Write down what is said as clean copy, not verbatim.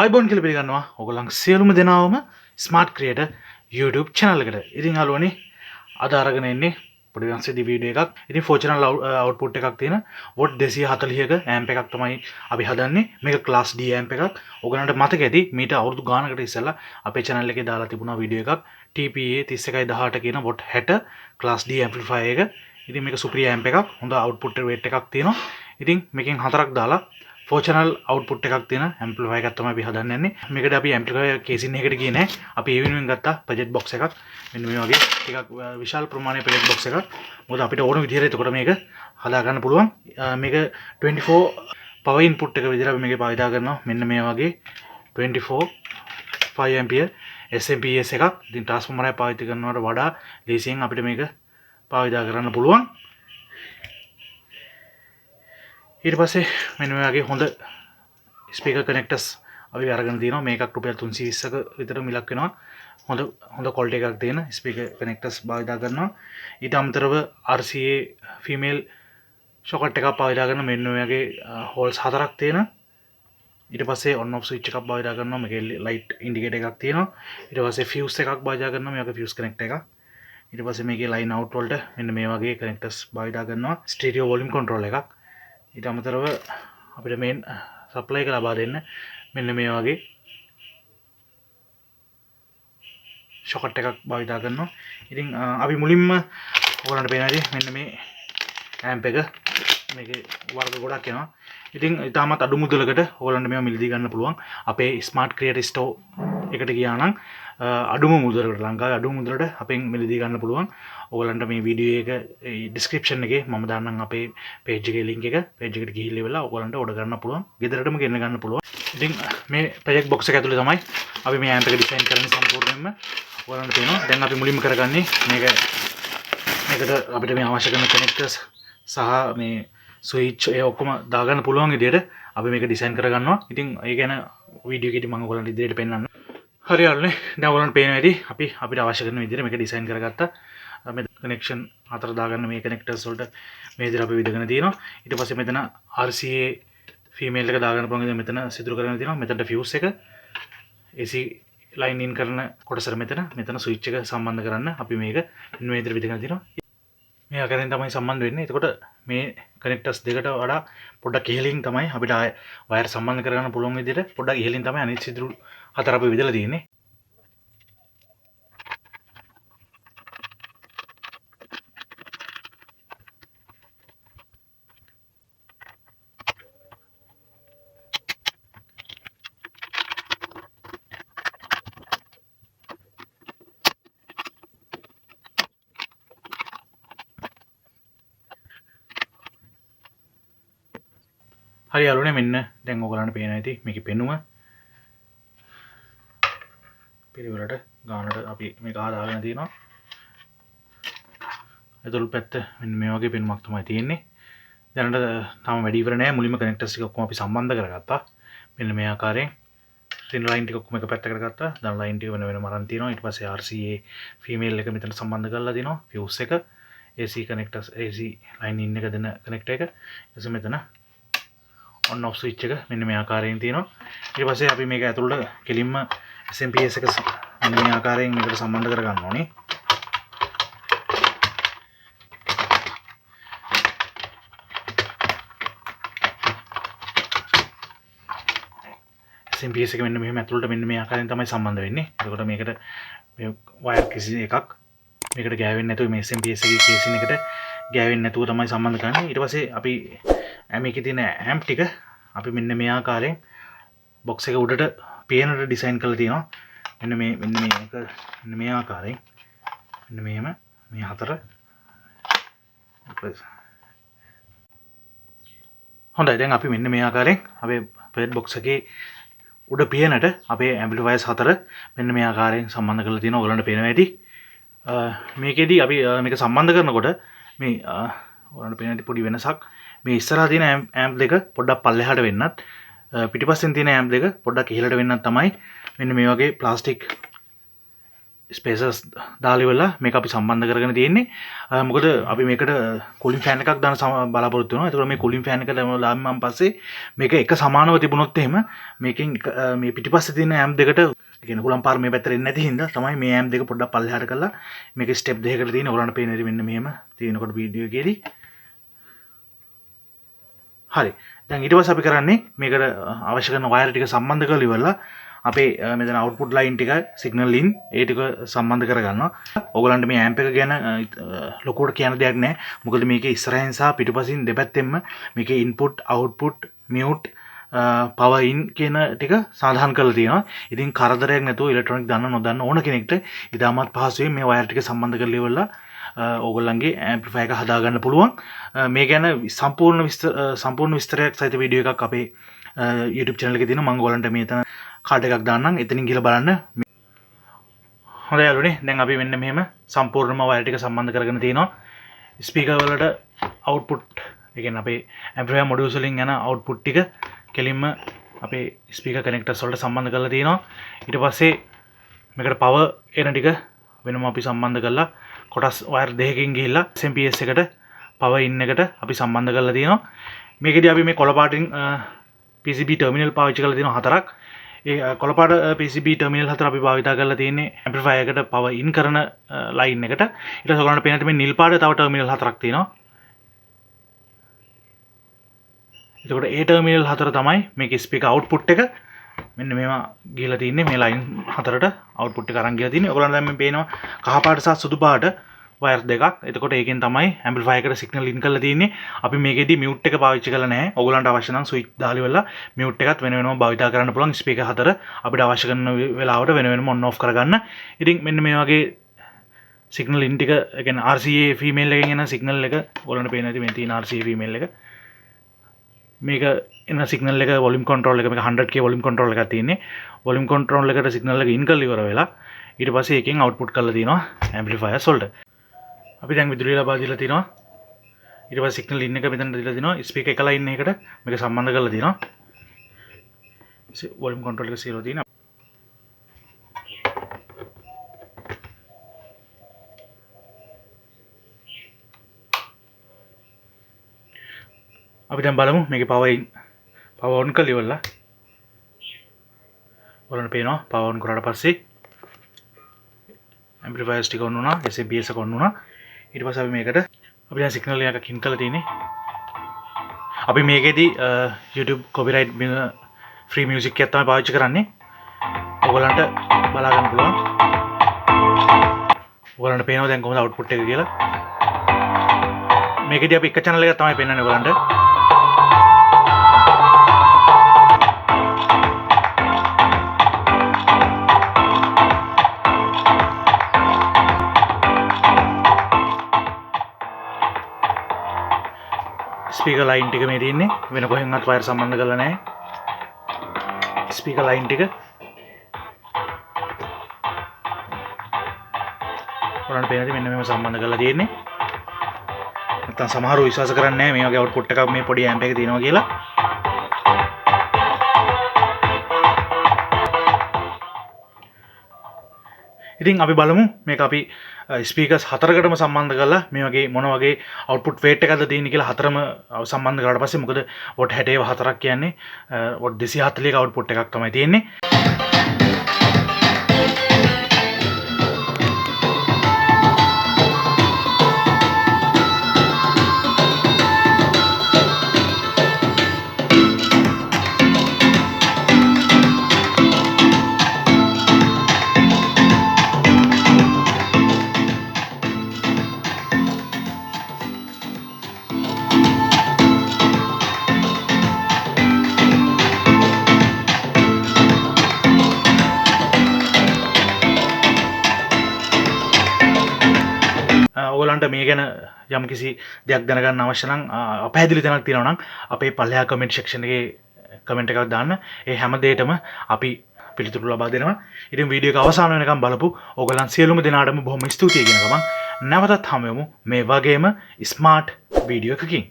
අයිබෝන් කියලා පිළිගන්නවා ඔයගොල්ලන් සියලුම දෙනාවම ස්මාර්ට් ක්‍රියේටර් YouTube channel එකට. ඉතින් යාළුවනේ අද අරගෙන එන්නේ පොඩි වෙනස්කම් වීඩියෝ එකක්. ඉතින් ෆෝචනල් අවුට්පුට් එකක් තියෙන වොට් 240ක ඇම්ප් එකක් තමයි අපි හදන්නේ. මේක ක්ලාස් D ඇම්ප් එකක්. ඔයගලන්ට මතක ඇති මීට අවුරුදු ගානකට ඉස්සෙල්ලා අපේ channel එකේ දාලා තිබුණා වීඩියෝ එකක් TPA 3118 කියන වොට් 60 ක්ලාස් D amplifier එක. ඉතින් මේක සුපිරි ඇම්ප් එකක්. හොඳ අවුට්පුට් රේට් එකක් තියෙනවා. ඉතින් මේකෙන් හතරක් දාලා ෆෝචනල් අවුට්පුට් එකක් තියෙන ඇම්ප්ලිෆයර් එකක් තමයි අපි හදන්න යන්නේ. මේකට අපි ඇම්ප්ලිෆයර් කේසින් එකකට ගියේ නැහැ. අපි ඒ වෙනුවෙන් ගත්තා ප්‍රොජෙක්ට් බොක්ස් එකක්. මෙන්න මේ වගේ ටිකක් විශාල ප්‍රමාණයේ ප්‍රොජෙක්ට් බොක්ස් එකක්. මොකද අපිට ඕන විදිහට එතකොට මේක හදා ගන්න පුළුවන්. මේක 24 power input එක විදිහට අපි මේකේ පාවිච්චි කරනවා. මෙන්න මේ වගේ 24 5 ampere SMPS එකක්. ඉතින් ට්‍රාන්ස්ෆෝමර් එක පාවිච්චි කරනවට වඩා ලේසියෙන් අපිට මේක පාවිච්චි කරන්න පුළුවන්. ඊට පස්සේ මෙන්න මේ වගේ හොඳ ස්පීකර් කනෙක්ටර්ස් අපි අරගෙන තිනවා. මේකක් රුපියල් 320ක විතර මිලක් වෙනවා. හොඳ ක්වොලිටි එකක් තියෙන ස්පීකර් කනෙක්ටර්ස් භාවිත කරනවා. ඊට අමතරව RCA ෆීමේල් සොකට් එකක් භාවිත කරන මෙන්න මේ වගේ හෝල්ස් හතරක් තියෙන. ඊට පස්සේ ඔන් ඔෆ් ස්විච් එකක් භාවිත කරනවා. මේකේ ලයිට් ඉන්ඩිකේටර් එකක් තියෙනවා. ඊට පස්සේ ෆියුස් එකක් භාවිත කරනවා. මේ වගේ ෆියුස් කනෙක්ටර් එකක්. ඊට පස්සේ මේකේ ලයින් අවුට් වලට මෙන්න මේ වගේ කනෙක්ටර්ස් භාවිත කරනවා. ස්ටීරියෝ වොලියුම් කන්ට්‍රෝල් එකක්. ඊට අමතරව අපිට මේන් සප්ලයි එක ලබා දෙන්න මෙන්න මේ වගේ ෂොකට් එකක් භාවිත කරනවා. ඉතින් අපි මුලින්ම ඔයගලන්ට පේන හැටි මෙන්න මේ ඇම්ප් එක මේකේ වර්ග ගොඩක් එනවා. ඉතින් ඊටමත් අඩු මුදලකට ඔයගලන්ට මේවා මිලදී ගන්න පුළුවන්. අපේ ස්මාර්ට් ක්‍රියේටර් ස්ටෝර් එකට ගියා නම් අඩුම මුදලකට ලංකාවේ අඩුම මුදලට අපෙන් මිලදී ගන්න පුළුවන්. ඔයගලන්ට මේ වීඩියෝ එක ඩිස්ක්‍රිප්ෂන් එකේ මම දාන්නම් අපේ පේජ් එකේ link එක. පේජ් එකට ගිහිල්ලා ඉවරලා ඔයගලන්ට ඕඩර් කරන්න පුළුවන්. ගෙදරටම ගෙන්න ගන්න පුළුවන්. ඉතින් මේ ප්‍රොජෙක්ට් බොක්ස් එක ඇතුලේ තමයි අපි මේ ඇම්ප් එක ඩිසයින් කරන්නේ සම්පූර්ණයෙන්ම. ඔයගලන්ට පේනවා. දැන් අපි මුලින්ම කරගන්නේ මේකට අපිට මේ අවශ්‍ය කරන කනෙක්ටර්ස් සහ මේ ස්විච් ඒ ඔක්කොම දාගන්න පුළුවන් විදිහට අපි මේක ඩිසයින් කරගන්නවා. ඉතින් ඒ ගැන වීඩියෝ එකේදී මම ඔයගලන්ට ඉදිරියට පෙන්නන්නම්. හරි යාළුවනේ දැන් ඔයගලන්ට පේන විදිහ අපිට අවශ්‍ය කරන විදිහට මේක ඩිසයින් කරගත්තා. මේ කනෙක්ෂන් හතර දාගන්න මේ කනෙක්ටර්ස් වලට මේ විදිහට අපි විදගෙන තියෙනවා. ඊට පස්සේ මෙතන RCA ෆීමේල් එක දාගන්න පුළුවන් විදිහ මෙතන සිදුරු කරගෙන තියෙනවා. මෙතනට ෆියුස් එක AC ලයින් ඉන් කරන කොටසට මෙතන ස්විච් එක සම්බන්ධ කරන්න අපි මේක මේ විදිහට විදගෙන තියෙනවා. මේ ආකාරයෙන් තමයි සම්බන්ධ වෙන්නේ. එතකොට මේ කනෙක්ටර්ස් දෙකට වඩා පොඩ්ඩක් ඉහළින් තමයි අපිට වයර් සම්බන්ධ කරගන්න පුළුවන් විදිහට පොඩ්ඩක් ඉහළින් තමයි අනිත් සිදුරු හතර අපි විදලා තියෙන්නේ. හරි යාළුවනේ මෙන්න දැන් ඔයගලන්ට පේන ඇති මේකේ පෙනුම පිළිවෙලට ගානට අපි මේක හදාගෙන තියෙනවා. ඇතුළු පැත්ත මෙන්න මේ වගේ පෙනුමක් තමයි තියෙන්නේ. දැනට තාම වැඩි ඉවර නෑ. මුලින්ම කනෙක්ටර්ස් ටික ඔක්කොම අපි සම්බන්ධ කරගත්තා. මෙන්න මේ ආකාරයෙන් රින් ලයින් ටික ඔක්කොම එක පැත්තකට ගත්තා. දැන් ලයින් ටික වෙන වෙනම අරන් තියෙනවා. ඊට පස්සේ RCA ෆීමේල් එක මෙතන සම්බන්ධ කරලා තියෙනවා. ෆියුස් එක AC කනෙක්ටර්ස් AC ලයින් ඉන් එක දෙන කනෙක්ටර් එක. ඊට මෙතන on off switch එක මෙන්න මේ ආකාරයෙන් තියෙනවා. ඊට පස්සේ අපි මේක ඇතුළට කෙලින්ම SMPS එක මෙන්න මේ ආකාරයෙන් මේකට සම්බන්ධ කරගන්න ඕනේ. SMPS එක මෙන්න මෙහෙම ඇතුළට මෙන්න මේ ආකාරයෙන් තමයි සම්බන්ධ වෙන්නේ. එතකොට මේකට මේ වයර් කිසි එකක් මේකට ගෑවෙන්නේ නැතුව මේ SMPS එකේ කේසින් එකට ගෑවෙන්නේ නැතුව තමයි සම්බන්ධ කරන්නේ. ඊට පස්සේ අපි මේකේ තියෙන ඇම්ප් ටික අපි මෙන්න මේ ආකාරයෙන් බොක්ස් එක උඩට පේනට ඩිසයින් කරලා තියෙනවා. මෙන්න මේ ආකාරයෙන් මෙන්න මෙහෙම මේ හතර. හොඳයි දැන් අපි මෙන්න මේ ආකාරයෙන් අපේ ප්‍රොජෙක්ට් බොක්ස් එකේ උඩ පේනට අපේ ඇම්ප්ලිෆයර්ස් හතර මෙන්න මේ ආකාරයෙන් සම්බන්ධ කරලා තියෙනවා. ඔයගලන්ට පේනවා ඇති. මේකෙදී අපි මේක සම්බන්ධ කරනකොට මේ ඔයගලන්ට පේන පොඩි වෙනසක් මේ ඉස්සරහා තියෙන ඇම්ප් දෙක පොඩ්ඩක් පල්ලෙහාට වෙන්නත් පිටිපස්සෙන් තියෙන ඇම්ප් දෙක පොඩ්ඩක් ඉහළට වෙන්නත් තමයි මෙන්න මේ වගේ ප්ලාස්ටික් ස්පේසස් දාලිවලා මේක අපි සම්බන්ධ කරගෙන තියෙන්නේ. මොකද අපි මේකට කූලින් ෆෑන් එකක් දාන බලාපොරොත්තු වෙනවා. ඒතකොට මේ කූලින් ෆෑන් එක දාන්න පස්සේ මේක එක සමානව තිබුණොත් එහෙම මේකෙන් මේ පිටිපස්සේ තියෙන ඇම්ප් දෙකට කියන්නේ කුලම් පාර මේ පැත්තට එන්නේ නැති හින්දා තමයි මේ ඇම්ප් දෙක පොඩ්ඩක් පල්ලෙහාට කරලා මේක ස්ටෙප් දෙකකට තියෙන. ඔයගොල්ලන්ට පේන විදිහ මෙන්න මෙහෙම තියෙනකොට වීඩියෝ එකේදී. හරි. දැන් ඊට පස්සේ අපි කරන්නේ මේකට අවශ්‍ය කරන වයර් ටික සම්බන්ධ කරලා ඉවරලා අපේ මෙතන අවුට්පුට් ලයින් ටික සිග්නල් ඉන් ඒ ටික සම්බන්ධ කරගන්නවා. ඕගලන්ට මේ ඇම්ප් එක ගැන ලොකුවට කියන්න දෙයක් නැහැ. මොකද මේකේ ඉස්සරහින් සහ පිටුපසින් දෙපැත්තෙන්ම මේකේ ඉන්පුට් අවුට්පුට් මියුට් පවර් ඉන් කියන ටික සාධාරණ කරලා තියෙනවා. ඉතින් කරදරයක් නැතුව ඉලෙක්ට්‍රොනික දන්න නොදන්න ඕන කෙනෙක්ට ඉතාමත් පහසුවෙන් මේ වයර් ටික සම්බන්ධ කරලා ඉවරලා ඕගොල්ලන්ගේ ඇම්ප්ලිෆයර් එක හදාගන්න පුළුවන්. මේ ගැන සම්පූර්ණ විස්තරයක් සහිත වීඩියෝ එකක් අපේ YouTube channel එකේ තියෙනවා. මම ඔයගලන්ට මේතන කාඩ් එකක් දාන්නම්. එතනින් ගිහලා බලන්න. හොඳයි යාළුවනේ. දැන් අපි මෙන්න මෙහෙම සම්පූර්ණම වයර් ටික සම්බන්ධ කරගෙන තියෙනවා. ස්පීකර් වලට අවුට්පුට් ඒ කියන්නේ අපේ ඇම්ප්ලිෆයර් මොඩියුල්ස් වලින් යන අවුට්පුට් ටික කෙලින්ම අපේ ස්පීකර් කනෙක්ටර්ස් වලට සම්බන්ධ කරලා තියෙනවා. ඊට පස්සේ මේකට පවර් එන ටික වෙනම අපි සම්බන්ධ කරලා කොටස් වයර් දෙකකින් ගිහිල්ලා SMS එකට පවර් ඉන් එකට අපි සම්බන්ධ කරලා තියෙනවා. මේකෙදී අපි මේ කොළ පාටින් PCB ටර්මිනල් පාවිච්චි කරලා තියෙනවා 4ක්. ඒ කොළ පාට PCB ටර්මිනල් 4 අපි භාවිත කරලා තියෙන්නේ ඇම්ප්ලිෆයර් එකට පවර් ඉන් කරන ලයින් එකට. ඊට පස්සේ ඔයගොල්ලන්ට පේන මේ නිල් පාට තව ටර්මිනල් 4ක් තියෙනවා. එතකොට ඒ ටර්මිනල් 4 තමයි මේකේ ස්පීකර් අවුට්පුට් එක මෙන්න මේවා ගිහලා තින්නේ මේ ලයින් 4ට අවුට්පුට් එක අරන් ගිහලා තින්නේ. ඔයගොල්ලන් දැන් මේ පේනවා කහ පාට සහ සුදු පාට වයර් දෙකක්. එතකොට ඒකෙන් තමයි ඇම්ප්ලිෆයර් එකට සිග්නල් ඉන් කරලා තින්නේ. අපි මේකෙදී මියුට් එක පාවිච්චි කරලා නැහැ. ඔයගොල්ලන්ට අවශ්‍ය නම් ස්විච් දාලා ඉවරලා මියුට් එකත් වෙන වෙනම භාවිත කරන්න පුළුවන්. ස්පීකර් 4 අපිට අවශ්‍ය කරන වෙලාවට වෙන වෙනම ඔන් ඔෆ් කරගන්න. ඉතින් මෙන්න මේ වගේ සිග්නල් ඉන් ටික ඒ කියන්නේ RCA ෆීමේල් එකෙන් එන සිග්නල් එක ඔයගොල්ලන්ට පේන ඇති මේ තියෙන RCA ෆීමේල් එක. මේක එන සිගනල් එක වොලියුම් කන්ට්‍රෝල් එක මේක 100k වොලියුම් කන්ට්‍රෝල් එකක් තියෙන්නේ. වොලියුම් කන්ට්‍රෝල් එකට සිගනල් එක ඉන් කරලා ඉවර වෙලා ඊට පස්සේ එකෙන් අවුට්පුට් කරලා තියෙනවා ඇම්ප්ලිෆයර්ස් වලට. අපි දැන් විදුලිය ලබා දීලා තිනවා. ඊට පස්සේ සිගනල් ඉන් එක මෙතන දීලා තිනවා. ස්පීකර් එක ලයින් එකකට මේක සම්බන්ධ කරලා තිනවා. වොලියුම් කන්ට්‍රෝල් එක 0 තියෙනවා. අපි දැන් බලමු මේකේ පවර් ඔන් කරලා ඉවරලා ඔයාලට පේනවා පවර් ඔන් කරාට පස්සේ ඇම්ප්ලිෆයර්ස් ටික ඔන් වුණා, SMS එක ඔන් වුණා. ඊට පස්සේ අපි මේකට අපි දැන් සිගනල් එකක් ඉන් කරලා තියෙන්නේ. අපි මේකෙදී YouTube copyright free music එකක් තමයි පාවිච්චි කරන්නේ. ඔයගලන්ට බලා ගන්න පුළුවන්. ඔයගලන්ට පේනවා දැන් කොහොමද අවුට්පුට් එක කියලා. මේකෙදී අපි එක channel එකක් තමයි පෙන්නන්නේ ඔයගලන්ට. ස්පීකර් ලයින් ටික මේ තියෙන්නේ වෙන කොහෙන්වත් වයර් සම්බන්ධ කරලා නැහැ. ස්පීකර් ලයින් ටික ඔයාලට පේනද මෙන්න මේව සම්බන්ධ කරලා තියෙන්නේ. නැත්තම් සමහරව විශ්වාස කරන්නේ නැහැ මේ වගේ අවුට්පුට් එකක් මේ පොඩි ඇම්ප් එකක තියෙනවා කියලා. ඉතින් අපි බලමු මේක අපි ස්පීකර්ස් 4කටම සම්බන්ධ කරලා මේ වගේ මොන වගේ අවුට්පුට් වේට් එකක්ද තියෙන්නේ කියලා හතරම සම්බන්ධ කරලා පස්සේ මොකද වොට් 64ක් කියන්නේ වොට් 240ක අවුට්පුට් එකක් තමයි තියෙන්නේ. ඔයගලන්ට මේ ගැන යම් කිසි දෙයක් දැනගන්න අවශ්‍ය නම් අපහැදිලි තැනක් තියෙනවා නම් අපේ පල්ලෙහා කමෙන්ට් සෙක්ෂන් එකේ කමෙන්ට් එකක් දාන්න. ඒ හැම දෙයකටම අපි පිළිතුරු ලබා දෙනවා. ඉතින් වීඩියෝ එක අවසාන වෙනකම් බලපු ඔයගලන් සියලුම දෙනාටම බොහොම ස්තුතියි කියන ගමන් නැවතත් හමු වෙමු මේ වගේම ස්මාර්ට් වීඩියෝ එකකින්.